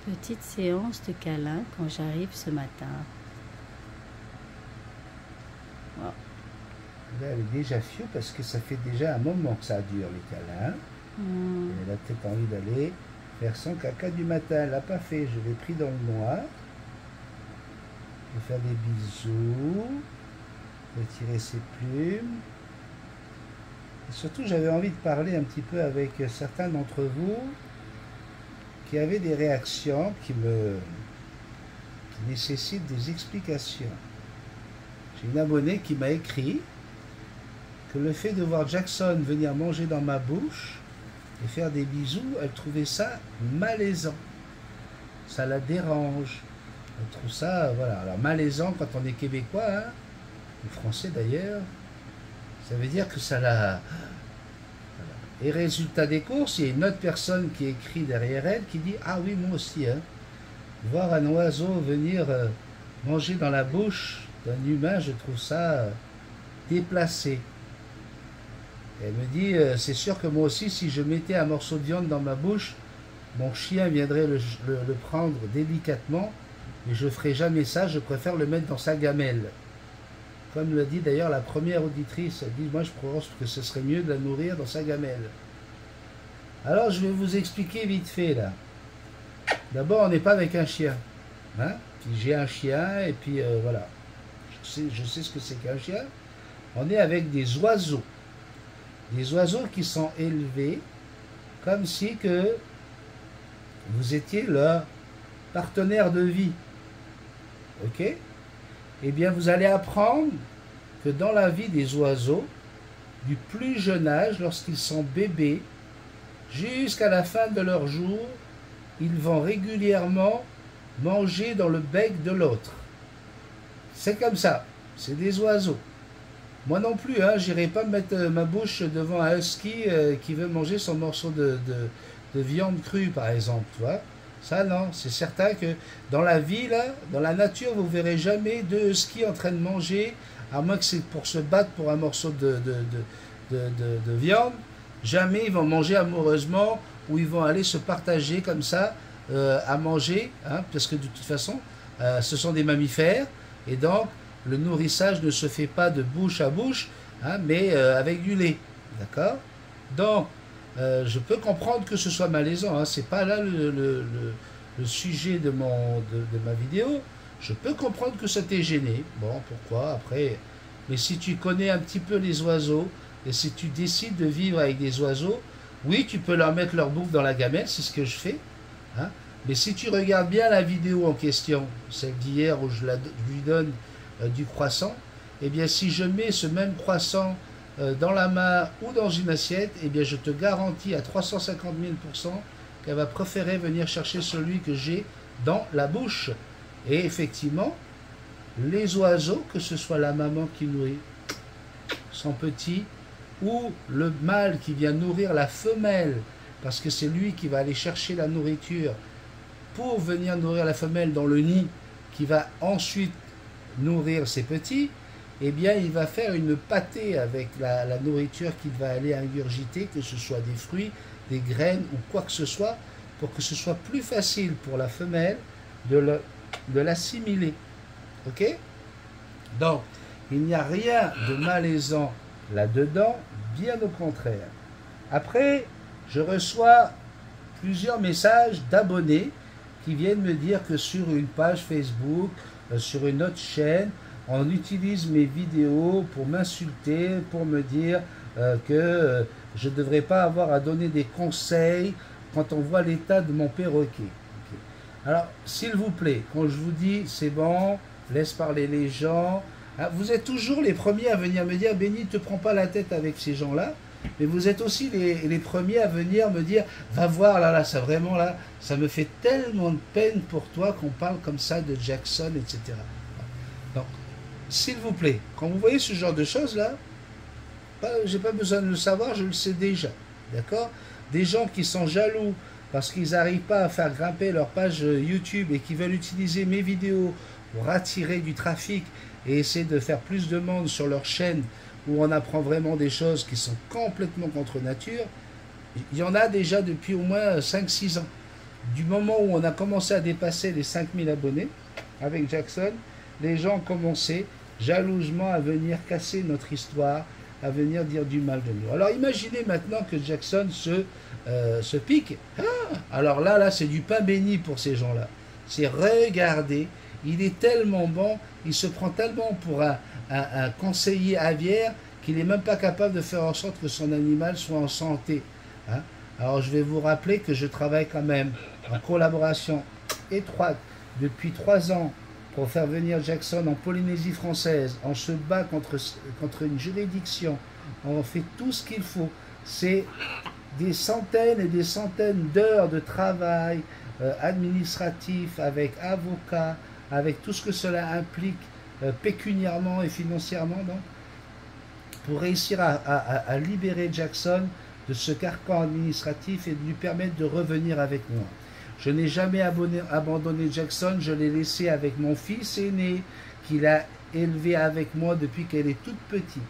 Petite séance de câlin quand j'arrive ce matin. Wow. Là, elle est déjà fiou parce que ça fait déjà un moment que ça dure les câlins. Elle a peut-être envie d'aller faire son caca du matin. Elle l'a pas fait. Je l'ai pris dans le noir. Je vais faire des bisous. Retirer ses plumes. Et surtout, j'avais envie de parler un petit peu avec certains d'entre vous qui avaient des réactions qui nécessitent des explications. J'ai une abonnée qui m'a écrit que le fait de voir Jackson venir manger dans ma bouche et faire des bisous, elle trouvait ça malaisant. Ça la dérange. Elle trouve ça, voilà. Alors malaisant quand on est québécois, hein, ou français d'ailleurs, ça veut dire que ça la... Et résultat des courses, il y a une autre personne qui écrit derrière elle qui dit « Ah oui, moi aussi, hein, voir un oiseau venir manger dans la bouche d'un humain, je trouve ça déplacé. » Elle me dit « C'est sûr que moi aussi, si je mettais un morceau de viande dans ma bouche, mon chien viendrait le prendre délicatement, mais je ne ferai jamais ça, je préfère le mettre dans sa gamelle. » Comme l'a dit d'ailleurs la première auditrice, elle dit « Moi, je pense que ce serait mieux de la nourrir dans sa gamelle. » Alors, je vais vous expliquer vite fait, là. D'abord, on n'est pas avec un chien. Hein? J'ai un chien, et puis voilà. Je sais ce que c'est qu'un chien. On est avec des oiseaux. Des oiseaux qui sont élevés comme si que vous étiez leur partenaire de vie. Ok? Eh bien, vous allez apprendre que dans la vie des oiseaux, du plus jeune âge, lorsqu'ils sont bébés, jusqu'à la fin de leur jour, ils vont régulièrement manger dans le bec de l'autre. C'est comme ça, c'est des oiseaux. Moi non plus, hein, j'irai pas mettre ma bouche devant un husky qui veut manger son morceau de viande crue, par exemple, tu vois. Ça, non, c'est certain que dans la vie, là, dans la nature, vous ne verrez jamais deux huskies en train de manger, à moins que c'est pour se battre pour un morceau de viande. Jamais ils vont manger amoureusement ou ils vont aller se partager comme ça à manger, hein, parce que de toute façon, ce sont des mammifères, et donc le nourrissage ne se fait pas de bouche à bouche, hein, mais avec du lait. D'accord? Donc, je peux comprendre que ce soit malaisant, hein, c'est pas là le sujet de ma vidéo. Je peux comprendre que ça t'ait gêné. Bon, pourquoi? Après, mais si tu connais un petit peu les oiseaux, et si tu décides de vivre avec des oiseaux, oui, tu peux leur mettre leur bouffe dans la gamelle, c'est ce que je fais. Hein, mais si tu regardes bien la vidéo en question, celle d'hier où je lui donne du croissant, eh bien si je mets ce même croissant dans la main ou dans une assiette, eh bien je te garantis à 350 000% qu'elle va préférer venir chercher celui que j'ai dans la bouche. Et effectivement, les oiseaux, que ce soit la maman qui nourrit son petit, ou le mâle qui vient nourrir la femelle, parce que c'est lui qui va aller chercher la nourriture pour venir nourrir la femelle dans le nid, qui va ensuite nourrir ses petits, eh bien il va faire une pâtée avec la nourriture qu'il va aller ingurgiter, que ce soit des fruits, des graines ou quoi que ce soit, pour que ce soit plus facile pour la femelle de l'assimiler. Ok? Donc, il n'y a rien de malaisant là-dedans, bien au contraire. Après, je reçois plusieurs messages d'abonnés qui viennent me dire que sur une page Facebook, sur une autre chaîne, on utilise mes vidéos pour m'insulter, pour me dire que je ne devrais pas avoir à donner des conseils quand on voit l'état de mon perroquet. Okay. Alors, s'il vous plaît, quand je vous dis c'est bon, laisse parler les gens, hein, vous êtes toujours les premiers à venir me dire « Benny, ne te prends pas la tête avec ces gens-là », mais vous êtes aussi les premiers à venir me dire « Va voir, là, ça vraiment, là, ça me fait tellement de peine pour toi qu'on parle comme ça de Jackson, etc. » Donc, s'il vous plaît, quand vous voyez ce genre de choses-là, j'ai pas besoin de le savoir, je le sais déjà. D'accord? Des gens qui sont jaloux parce qu'ils n'arrivent pas à faire grimper leur page YouTube et qui veulent utiliser mes vidéos pour attirer du trafic et essayer de faire plus de monde sur leur chaîne où on apprend vraiment des choses qui sont complètement contre nature, il y en a déjà depuis au moins 5-6 ans. du moment où on a commencé à dépasser les 5000 abonnés avec Jackson, les gens ont commencé jalousement à venir casser notre histoire, à venir dire du mal de nous. Alors imaginez maintenant que Jackson se pique. Ah, alors là c'est du pain béni pour ces gens-là. C'est regardez, il est tellement bon, il se prend tellement pour un conseiller aviaire qu'il n'est même pas capable de faire en sorte que son animal soit en santé. Hein? Alors je vais vous rappeler que je travaille quand même en collaboration étroite depuis 3 ans pour faire venir Jackson en Polynésie française. On se bat contre une juridiction, on fait tout ce qu'il faut. C'est des centaines et des centaines d'heures de travail administratif avec avocats, avec tout ce que cela implique pécuniairement et financièrement, donc, pour réussir à libérer Jackson de ce carcan administratif et de lui permettre de revenir avec moi. Je n'ai jamais abandonné Jackson, je l'ai laissé avec mon fils aîné, qu'il a élevé avec moi depuis qu'elle est toute petite.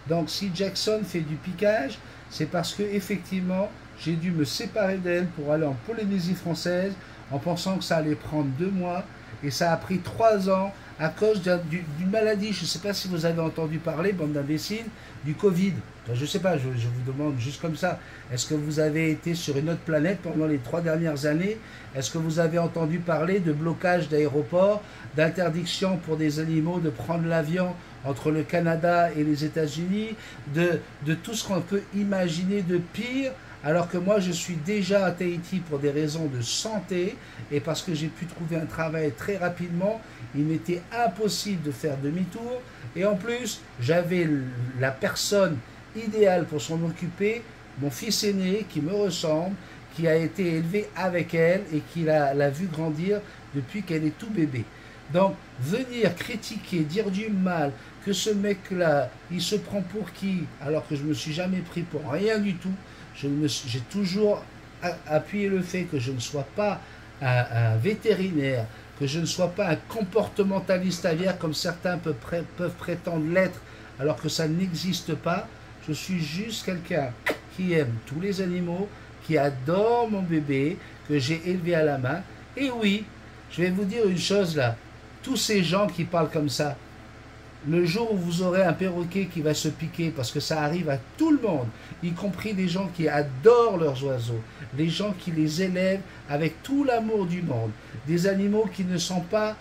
Donc si Jackson fait du piquage, c'est parce que effectivement j'ai dû me séparer d'elle pour aller en Polynésie française en pensant que ça allait prendre 2 mois, et ça a pris 3 ans à cause d'une maladie. Je ne sais pas si vous avez entendu parler, bande d'imbéciles, du Covid. Enfin, je ne sais pas, je vous demande juste comme ça. Est-ce que vous avez été sur une autre planète pendant les 3 dernières années? Est-ce que vous avez entendu parler de blocage d'aéroports, d'interdiction pour des animaux de prendre l'avion entre le Canada et les États-Unis, de tout ce qu'on peut imaginer de pire, alors que moi je suis déjà à Tahiti pour des raisons de santé et parce que j'ai pu trouver un travail très rapidement. Il m'était impossible de faire demi-tour, et en plus j'avais la personne idéale pour s'en occuper, mon fils aîné qui me ressemble, qui a été élevé avec elle et qui l'a vu grandir depuis qu'elle est tout bébé. Donc venir critiquer, dire du mal, que ce mec-là, il se prend pour qui, alors que je ne me suis jamais pris pour rien du tout. J'ai toujours appuyé le fait que je ne sois pas un vétérinaire, que je ne sois pas un comportementaliste aviaire comme certains peuvent prétendre l'être, alors que ça n'existe pas. Je suis juste quelqu'un qui aime tous les animaux, qui adore mon bébé, que j'ai élevé à la main. Et oui, je vais vous dire une chose là, tous ces gens qui parlent comme ça, le jour où vous aurez un perroquet qui va se piquer, parce que ça arrive à tout le monde, y compris les gens qui adorent leurs oiseaux, les gens qui les élèvent avec tout l'amour du monde, des animaux qui ne sont pas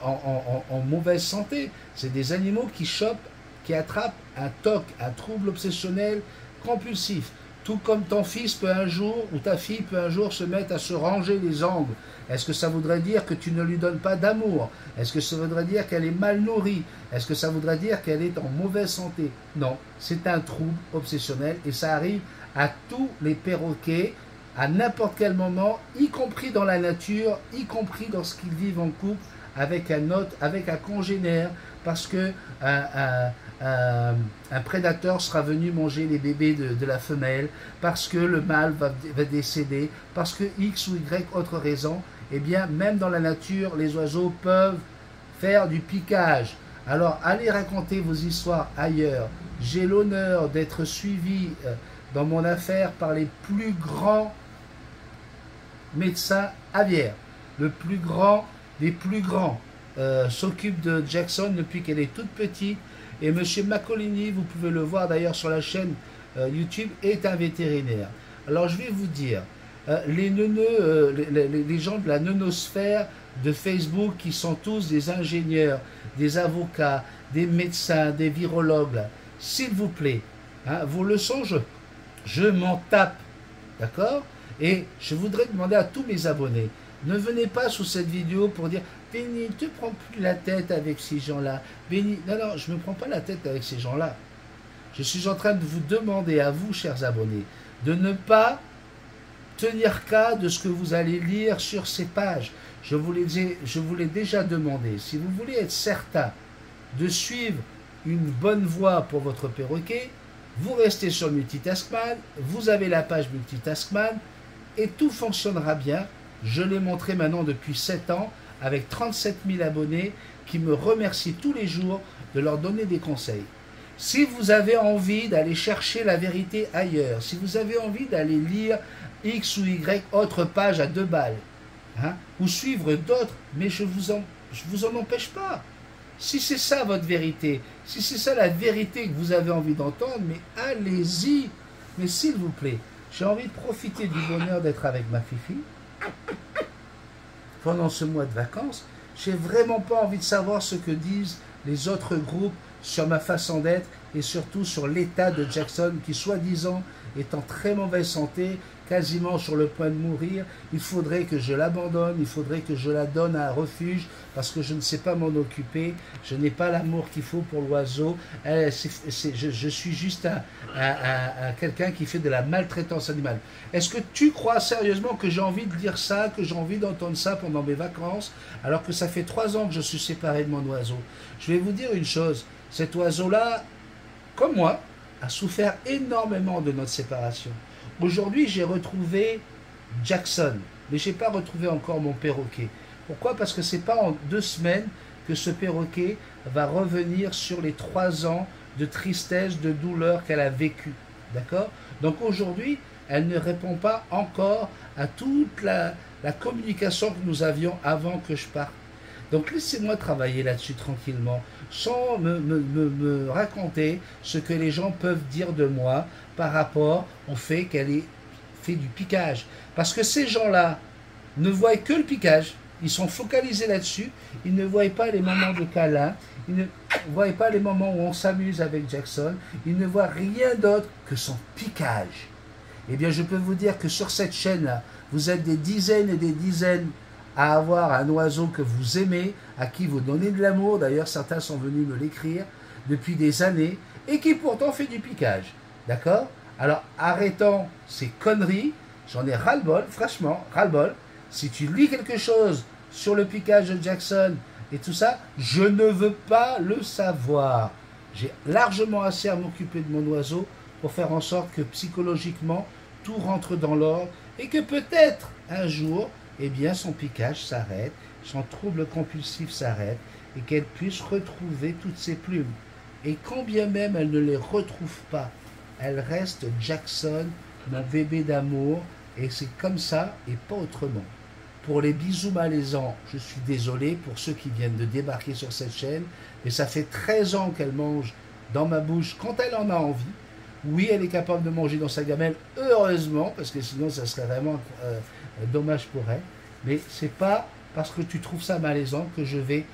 en mauvaise santé, c'est des animaux qui attrapent un TOC, un trouble obsessionnel compulsif. Tout comme ton fils peut un jour, ou ta fille peut un jour se mettre à se ranger les ongles. Est-ce que ça voudrait dire que tu ne lui donnes pas d'amour? Est-ce que ça voudrait dire qu'elle est mal nourrie? Est-ce que ça voudrait dire qu'elle est en mauvaise santé? Non, c'est un trouble obsessionnel et ça arrive à tous les perroquets, à n'importe quel moment, y compris dans la nature, y compris lorsqu'ils vivent en couple avec un congénère, parce que un prédateur sera venu manger les bébés de la femelle, parce que le mâle va décéder, parce que X ou Y autre raison. Eh bien, même dans la nature, les oiseaux peuvent faire du piquage. Alors, allez raconter vos histoires ailleurs. J'ai l'honneur d'être suivi dans mon affaire par les plus grands médecins aviaires. Le plus grand des plus grands s'occupe de Jackson depuis qu'elle est toute petite. Et M. Macolini, vous pouvez le voir d'ailleurs sur la chaîne YouTube, est un vétérinaire. Alors, je vais vous dire, les neuneux, les gens de la neunosphère de Facebook qui sont tous des ingénieurs, des avocats, des médecins, des virologues, s'il vous plaît, hein, vos leçons, je m'en tape, d'accord? Et je voudrais demander à tous mes abonnés, ne venez pas sous cette vidéo pour dire « Benny, ne te prends plus la tête avec ces gens-là. Benny, non, non, je ne me prends pas la tête avec ces gens-là. Je suis en train de vous demander à vous, chers abonnés, de ne pas tenir cas de ce que vous allez lire sur ces pages. Je vous l'ai déjà demandé. Si vous voulez être certain de suivre une bonne voie pour votre perroquet, vous restez sur Multitaskman, vous avez la page Multitaskman et tout fonctionnera bien. Je l'ai montré maintenant depuis 7 ans avec 37 000 abonnés qui me remercient tous les jours de leur donner des conseils. Si vous avez envie d'aller chercher la vérité ailleurs, si vous avez envie d'aller lire X ou Y autre page à 2 balles, hein, ou suivre d'autres, mais je vous en empêche pas. Si c'est ça votre vérité, si c'est ça la vérité que vous avez envie d'entendre, mais allez-y. Mais s'il vous plaît, j'ai envie de profiter du bonheur d'être avec ma fifi pendant ce mois de vacances. J'ai vraiment pas envie de savoir ce que disent les autres groupes sur ma façon d'être et surtout sur l'état de Jackson qui, soi-disant, est en très mauvaise santé, quasiment sur le point de mourir. Il faudrait que je l'abandonne, il faudrait que je la donne à un refuge parce que je ne sais pas m'en occuper, je n'ai pas l'amour qu'il faut pour l'oiseau. Je suis juste quelqu'un qui fait de la maltraitance animale. Est-ce que tu crois sérieusement que j'ai envie de dire ça, que j'ai envie d'entendre ça pendant mes vacances, alors que ça fait 3 ans que je suis séparé de mon oiseau? Je vais vous dire une chose, cet oiseau-là, comme moi, a souffert énormément de notre séparation. Aujourd'hui, j'ai retrouvé Jackson, mais je n'ai pas retrouvé encore mon perroquet. Pourquoi? Parce que ce n'est pas en 2 semaines que ce perroquet va revenir sur les 3 ans de tristesse, de douleur qu'elle a vécu. D'accord? Donc aujourd'hui, elle ne répond pas encore à toute la communication que nous avions avant que je parte. Donc laissez-moi travailler là-dessus tranquillement, sans me raconter ce que les gens peuvent dire de moi par rapport au fait qu'elle ait fait du piquage. Parce que ces gens-là ne voient que le piquage, ils sont focalisés là-dessus, ils ne voient pas les moments de câlin, ils ne voient pas les moments où on s'amuse avec Jackson, ils ne voient rien d'autre que son piquage. Eh bien, je peux vous dire que sur cette chaîne-là, vous êtes des dizaines et des dizaines à avoir un oiseau que vous aimez, à qui vous donnez de l'amour, d'ailleurs certains sont venus me l'écrire depuis des années, et qui pourtant fait du piquage, d'accord? Alors arrêtons ces conneries, j'en ai ras-le-bol, franchement, ras-le-bol. Si tu lis quelque chose sur le piquage de Jackson et tout ça, je ne veux pas le savoir. J'ai largement assez à m'occuper de mon oiseau pour faire en sorte que psychologiquement, tout rentre dans l'ordre, et que peut-être un jour, eh bien, son piquage s'arrête, son trouble compulsif s'arrête, et qu'elle puisse retrouver toutes ses plumes. Et quand bien même elle ne les retrouve pas, elle reste Jackson, mon bébé d'amour, et c'est comme ça et pas autrement. Pour les bisous malaisants, je suis désolé pour ceux qui viennent de débarquer sur cette chaîne, mais ça fait 13 ans qu'elle mange dans ma bouche quand elle en a envie. Oui, elle est capable de manger dans sa gamelle, heureusement, parce que sinon ça serait vraiment dommage pour elle. Mais c'est pas parce que tu trouves ça malaisant que je vais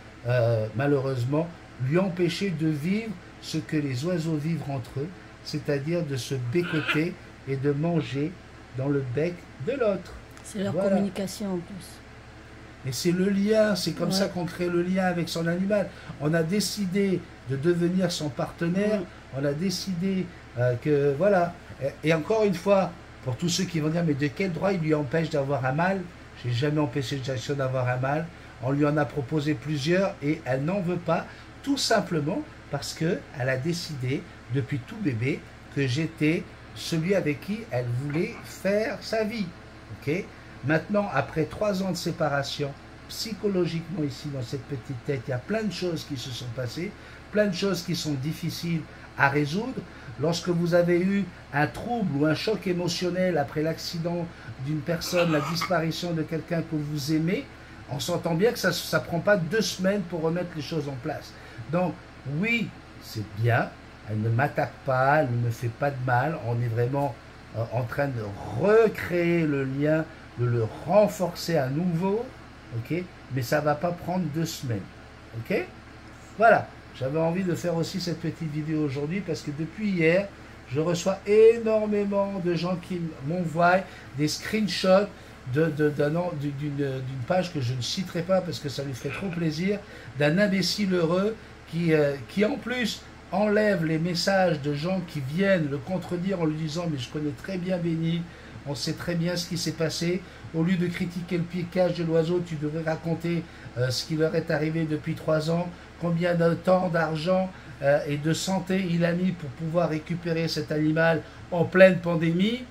malheureusement lui empêcher de vivre ce que les oiseaux vivent entre eux, c'est-à-dire de se bécoter et de manger dans le bec de l'autre. C'est leur communication en plus. Et c'est le lien, c'est comme ça qu'on crée le lien avec son animal. On a décidé de devenir son partenaire, on a décidé que voilà. Et encore une fois, pour tous ceux qui vont dire mais de quel droit il lui empêche d'avoir un mâle? Je n'ai jamais empêché Jackson d'avoir un mâle. On lui en a proposé plusieurs et elle n'en veut pas, tout simplement parce qu'elle a décidé depuis tout bébé que j'étais celui avec qui elle voulait faire sa vie. Okay? Maintenant, après 3 ans de séparation, psychologiquement ici dans cette petite tête, il y a plein de choses qui se sont passées, plein de choses qui sont difficiles à résoudre. Lorsque vous avez eu un trouble ou un choc émotionnel après l'accident d'une personne, la disparition de quelqu'un que vous aimez, on s'entend bien que ça ne prend pas 2 semaines pour remettre les choses en place. Donc oui, c'est bien, elle ne m'attaque pas, elle ne me fait pas de mal, on est vraiment en train de recréer le lien, de le renforcer à nouveau, ok, mais ça ne va pas prendre 2 semaines. Ok? Voilà, j'avais envie de faire aussi cette petite vidéo aujourd'hui parce que depuis hier, je reçois énormément de gens qui m'envoient des screenshots d'une page que je ne citerai pas parce que ça lui ferait trop plaisir, d'un imbécile heureux qui en plus enlève les messages de gens qui viennent le contredire en lui disant mais je connais très bien Benny, on sait très bien ce qui s'est passé, au lieu de critiquer le piquage de l'oiseau, tu devrais raconter ce qui leur est arrivé depuis 3 ans, combien de temps, d'argent et de santé il a mis pour pouvoir récupérer cet animal en pleine pandémie,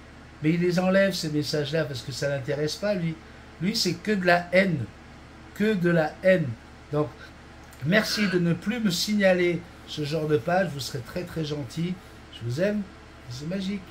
mais il les enlève ces messages-là parce que ça ne l'intéresse pas lui. Lui c'est que de la haine, que de la haine. Donc merci de ne plus me signaler ce genre de page, vous serez très très gentil. Je vous aime, c'est magique.